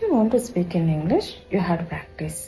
you want to speak in English, you have to practice.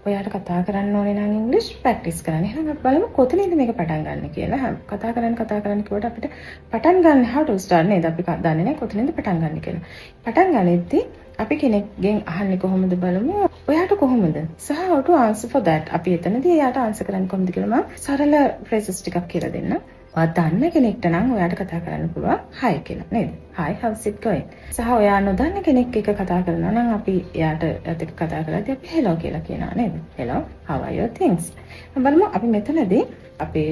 ඔයාට කතා කරන්න ඕනේ නම් English practice කරන්න. එහෙනම් අපි බලමු කොතනින්ද මේක පටන් ගන්න කියලා. කතා කරන්න කිව්වට අපිට පටන් ගන්න how to start නේද? අපි දන්නේ නැහැ කොතනින්ද පටන් ගන්න කියලා. පටන් ගන්නෙද්දී අපි කෙනෙක්ගෙන් අහන්නේ කොහොමද බලමු. ඔයාට කොහොමද? සහ how to answer for that. අපි එතනදී එයාට answer කරන්න කොහොමද කියලා මම සරල phrases ටිකක් කියලා දෙන්නම්. ඔයා දන්න කෙනෙක්ට නම් ඔයාට කතා කරන්න පුළුවන් hi කියලා නේද? hi how's it going? සහ ඔයා නොදන්න කෙනෙක් එක්ක කතා කරනවා නම් අපි එයාට එක්ක කතා කරද්දී අපි hello කියලා කියනවා නේද? hello how are your things? බලමු අපි මෙතනදී අපේ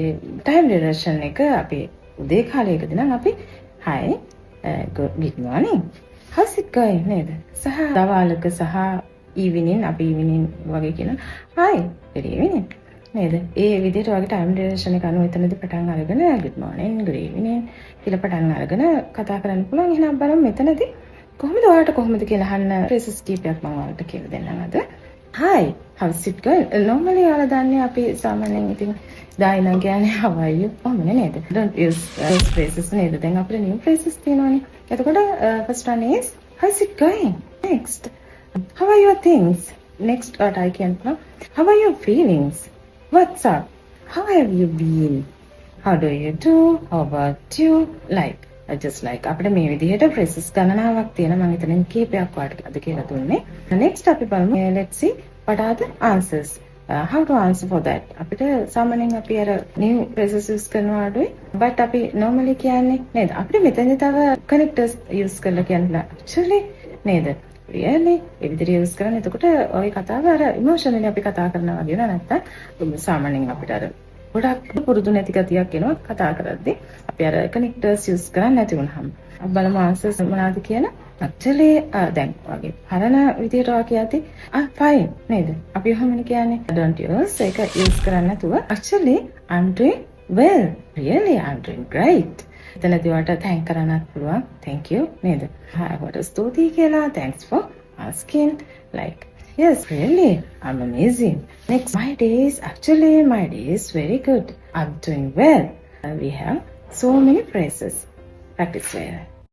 time duration එක අපි උදේ කාලයකදී නම් අපි hi good morning how's it going නේද? සහ දවල්ක සහ evening අපි evening වගේ කියනවා hi good evening නේද? ඒ විදිහට වගේ time duration එක අනුව එතනදී පටන් අරගෙන good morning good evening කියලා පටන් අරගෙන කතා කරන්න පුළුවන්. එහෙනම් බලමු මෙතනදී කොහොමද කියලා අහන්න phrases කීපයක් මම ඔයාලට කියලා දෙන්නම් අද. hi how's it going? normally ඔයාලා දන්නේ අපි සාමාන්‍යයෙන් ඉතින් දායිනම් කියන්නේ how are you? ඔහොමනේ නේද? don't use those phrases නේද? දැන් අපිට new phrases තියෙනවානේ. එතකොට first one is how's it going? next how are your things? next what I can know how are your feelings? What's up? How have you been? How do you do? How about you? Like, just like අපිට මේ විදිහට phrases ගණනාවක් තියෙනවා. මම හිතන්නේ කීපයක් වාට අද කියලා දුන්නේ. Next අපි බලමු let's see what are the answers. How to answer for that. අපිට සාමාන්‍යයෙන් අපි අර new phrases use කරනවා අඩුයි. but අපි normally කියන්නේ නේද? අපිට මෙතනදී තව connectors use කරලා කියන්න actually නේද? really ඒ විදිහට use කරන්නේ. එතකොට ওই කතාව අර emotionally අපි කතා කරනවා වගේ නේද? නැත්තම් සාමාන්‍යයෙන් අපිට අර ගොඩක් පුරුදු නැති ගතියක් එනවා කතා කරද්දී. අපි අර connectors use කරන්නේ නැති වුණාම. අපි බලමු answers මොනවද කියලා. actually දැන් වගේ හරන විදිහට කියද්දී fine නේද? අපි ඔහොමනේ කියන්නේ. don't use ඒක use කරන්නේ නැතුව actually I'm doing well. really I'm doing great. එතනදී ඔයාලට thank කරන්නත් පුළුවන්. thank you නේද? ඔයාලට ස්තුතියි කියලා thanks for asking like yes really I'm amazing. next my day is very good. I'm doing well. We have so many phrases. Practice well.